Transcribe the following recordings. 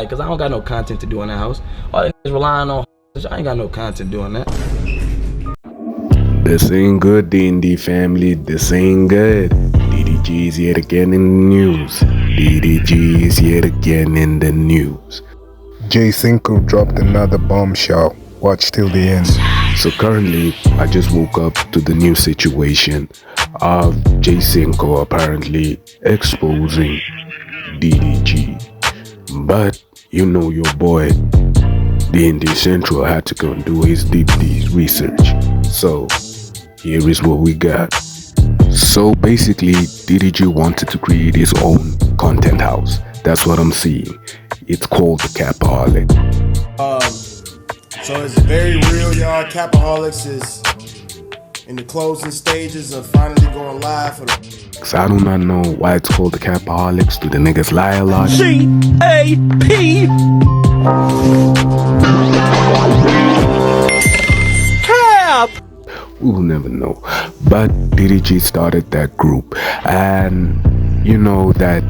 Cause I don't got no content to do in that house. All they niggas relying on. I ain't got no content doing that. This ain't good, D&D family. This ain't good. DDG's yet again in the news. DDG's yet again in the news. Cinco dropped another bombshell. Watch till the end. So currently, I just woke up to the new situation of Cinco apparently exposing DDG. But you know your boy, D&D Central, had to go and do his deep research. So here is what we got. So basically, DDG wanted to create his own content house. That's what I'm seeing. It's called the Capaholic. So it's very real, y'all. Capaholics is in the closing stages of finally going live for the... Cause I do not know why it's called the Capaholics. Do the niggas lie a lot? C-A-P Cap! We will never know. But DDG started that group. And you know that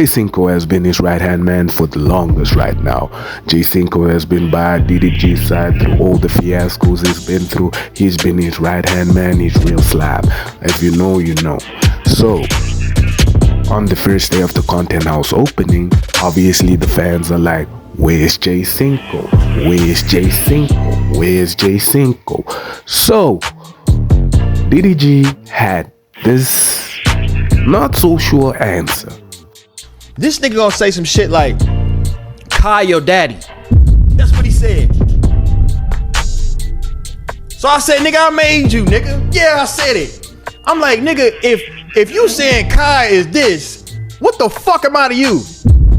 Cinco has been his right-hand man for the longest right now. Cinco has been by DDG's side through all the fiascos he's been through. He's been his right-hand man, his real slab. If you know, you know. So, on the first day of the content house opening, obviously the fans are like, where's Cinco? Where's Cinco? Where's Cinco? So, DDG had this not so sure answer. This nigga gonna say some shit like, Kai your daddy. That's what he said. So I said, nigga, I made you, nigga. Yeah, I said it. I'm like, nigga, if you saying Kai is this, what the fuck am I to you?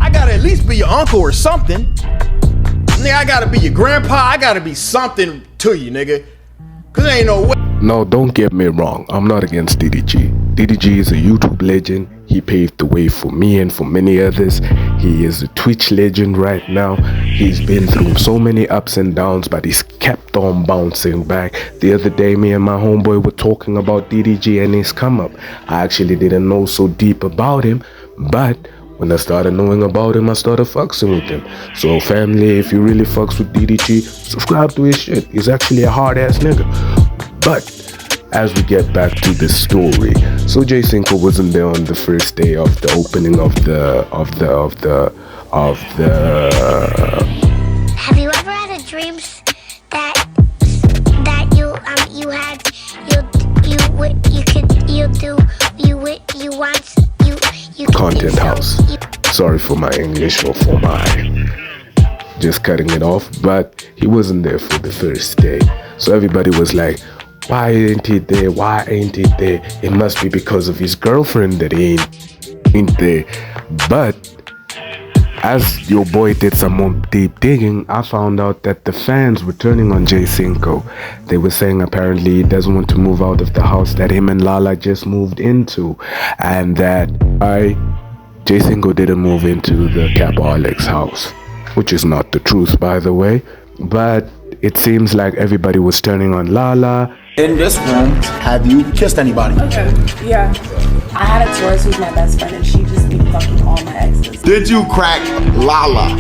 I gotta at least be your uncle or something. Nigga, I gotta be your grandpa. I gotta be something to you, nigga. Cause there ain't no way. No, don't get me wrong. I'm not against DDG. DDG is a YouTube legend. He paved the way for me and for many others. He is a Twitch legend right now. He's been through so many ups and downs, but he's kept on bouncing back. The other day, me and my homeboy were talking about DDG and his come up. I actually didn't know so deep about him, but when I started knowing about him, I started fucking with him. So family, if you really fucks with DDG, subscribe to his shit. He's actually a hard ass nigga. But as we get back to the story, so Cinco wasn't there on the first day of the opening of the. Have you ever had a dreams that you content house? Sorry for my English or for my just cutting it off, but he wasn't there for the first day. So everybody was like, why ain't he there? Why ain't he there? It must be because of his girlfriend that he ain't there. But as your boy did some more deep digging, I found out that the fans were turning on Cinco. They were saying apparently he doesn't want to move out of the house that him and Lala just moved into, and that Cinco didn't move into the Capaholics house, which is not the truth, by the way. But it seems like everybody was turning on Lala. In this room, have you kissed anybody? Okay, yeah. I had a tourist who's my best friend and she just be fucking all my exes. Did you crack Lala?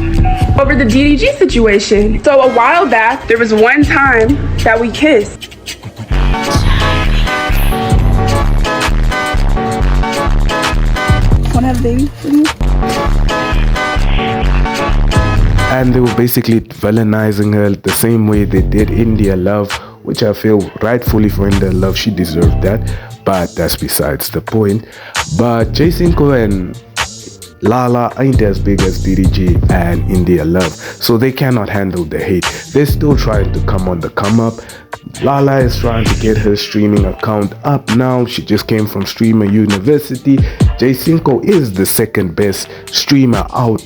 Over the DDG situation. So a while back, there was one time that we kissed. Wanna have a baby with me? And they were basically villainizing her the same way they did India Love, which I feel rightfully for India Love, she deserved that, but that's besides the point. But Cinco and Lala ain't as big as DDG and India Love, so they cannot handle the hate. They're still trying to come on the come up. Lala is trying to get her streaming account up now. She just came from Streamer University. Cinco is the second best streamer out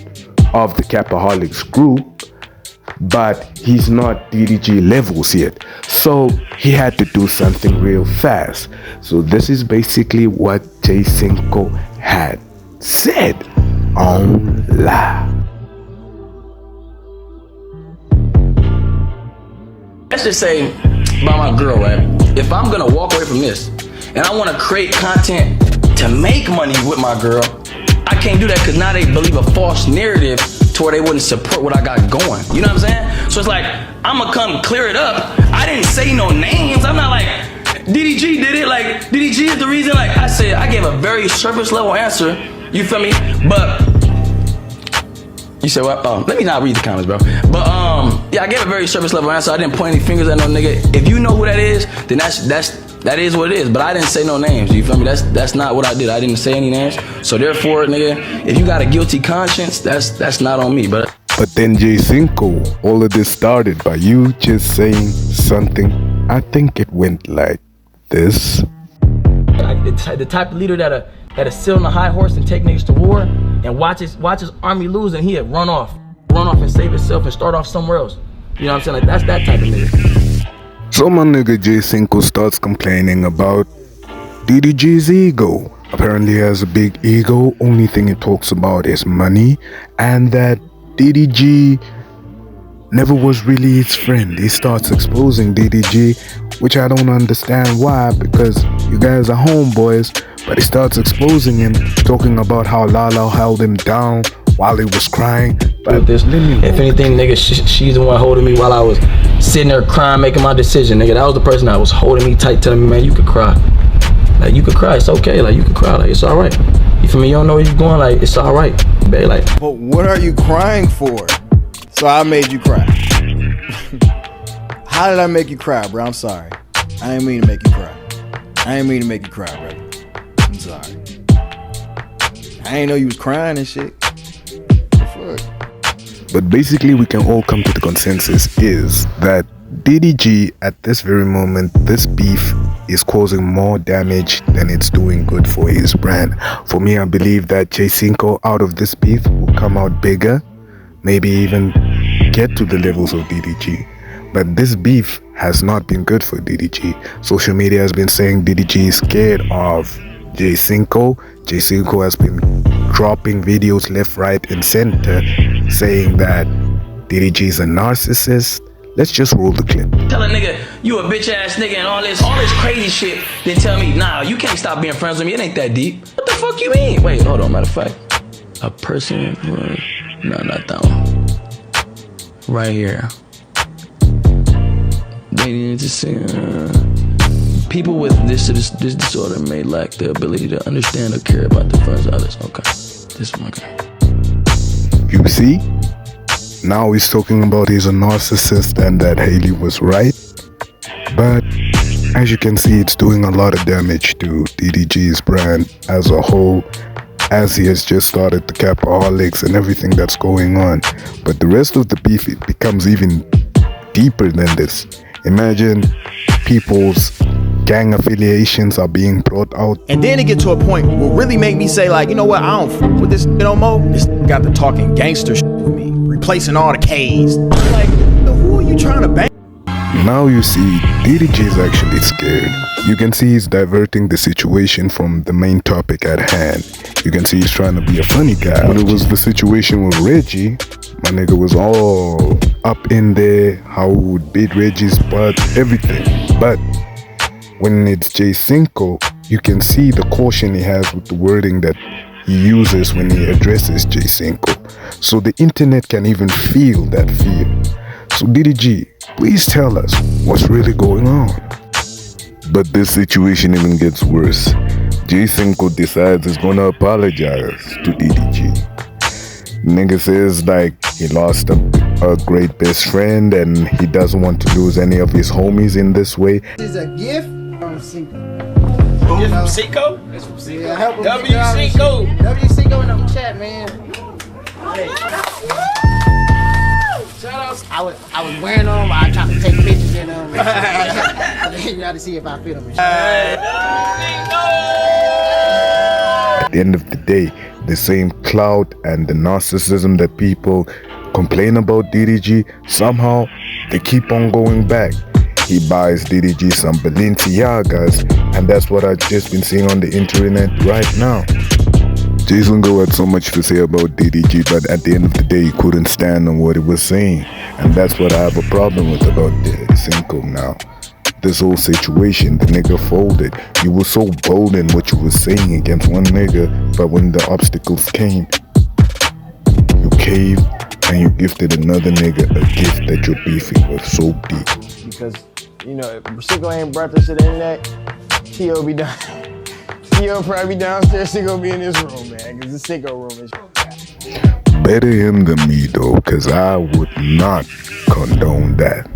of the Capaholics group, but he's not DDG levels yet, so he had to do something real fast. So this is basically what Cinco had said on live. Let's just say about my girl, right? If I'm gonna walk away from this and I wanna create content to make money with my girl, I can't do that because now they believe a false narrative to where they wouldn't support what I got going. You know what I'm saying? So it's like, I'ma come clear it up. I didn't say no names. I'm not like, DDG did it, like, DDG is the reason. Like, I said, I gave a very surface level answer. You feel me? But, you said what? Let me not read the comments, bro. But, yeah, I gave a very surface level answer. I didn't point any fingers at no nigga. If you know who that is, then that is what it is. But I didn't say no names. You feel me? That's not what I did. I didn't say any names. So therefore, nigga, if you got a guilty conscience, that's not on me, but. But then Cinco, all of this started by you just saying something. I think it went like this. The type of leader that'll sit on a high horse and take niggas to war and watch his army lose and he'll run off and save himself and start off somewhere else. You know what I'm saying? Like, that's that type of nigga. So my nigga Cinco starts complaining about DDG's ego. Apparently he has a big ego. Only thing he talks about is money, and that DDG never was really his friend. He starts exposing DDG, which I don't understand why, because you guys are homeboys, but he starts exposing him, talking about how Lala held him down while he was crying. But if anything, nigga, she's the one holding me while I was sitting there crying, making my decision, nigga. That was the person that was holding me tight, telling me, man, you could cry. Like, you could cry, it's okay. Like, you could cry, like, it's all right. You feel me? You don't know where you're going, like, it's all right, babe. Like, but what are you crying for? So I made you cry. How did I make you cry, bro? I'm sorry. I didn't mean to make you cry. I didn't mean to make you cry, brother. I'm sorry. I didn't know you was crying and shit. What the fuck? But basically we can all come to the consensus is that DDG at this very moment, this beef is causing more damage than it's doing good for his brand. For me, I believe that Cinco out of this beef will come out bigger, maybe even get to the levels of DDG. But this beef has not been good for DDG. Social media has been saying DDG is scared of Cinco. Cinco has been dropping videos left, right, and center saying that DDG is a narcissist. Let's just roll the clip. Tell a nigga, you a bitch ass nigga and all this crazy shit, then tell me, nah, you can't stop being friends with me, it ain't that deep. What the fuck you mean? Wait, hold on, matter of fact. A person, no, not that one. Right here. They need to see, people with this disorder may lack the ability to understand or care about the feelings of others. Okay, this one, okay. You see? Now he's talking about he's a narcissist and that Haley was right. But as you can see, it's doing a lot of damage to DDG's brand as a whole, as he has just started the Capaholics and everything that's going on. But the rest of the beef, it becomes even deeper than this. Imagine people's gang affiliations are being brought out. And then it get to a point what really make me say, like, you know what, I don't f with this no more. This got the talking gangster shit with me, replacing all the K's. Like, who are you trying to bang? Now you see, DDG is actually scared. You can see he's diverting the situation from the main topic at hand. You can see he's trying to be a funny guy. When it was the situation with Reggie, my nigga was all up in there, how he would beat Reggie's butt, everything. But when it's Cinco, you can see the caution he has with the wording that he uses when he addresses Cinco. So the internet can even feel that fear. So DDG, please tell us what's really going on. But this situation even gets worse. Cinco decides he's gonna apologize to DDG. Nigga says like he lost a great best friend and he doesn't want to lose any of his homies in this way. This is a gift from Cinco. Gift from Cinco? It's from Cinco. Yeah, help him W-Cinco. W-Cinco in the chat, man. Hey. I was wearing them. I tried to take pictures in them. You got to see if I fit them. At the end of the day, the same clout and the narcissism that people complain about DDG, somehow they keep on going back. He buys DDG some Balenciagas, and that's what I've just been seeing on the internet right now. Cinco had so much to say about DDG, but at the end of the day, he couldn't stand on what he was saying. And that's what I have a problem with about Cinco now. This whole situation, the nigga folded. You were so bold in what you were saying against one nigga, but when the obstacles came, you caved and you gifted another nigga a gift that you're beefing with so deep. Because, you know, if Cinco ain't brought this to the internet, T.O. be down. T.O. probably be downstairs, Cinco be in this room, man, because the Cinco room is... Better him than me, though, because I would not condone that.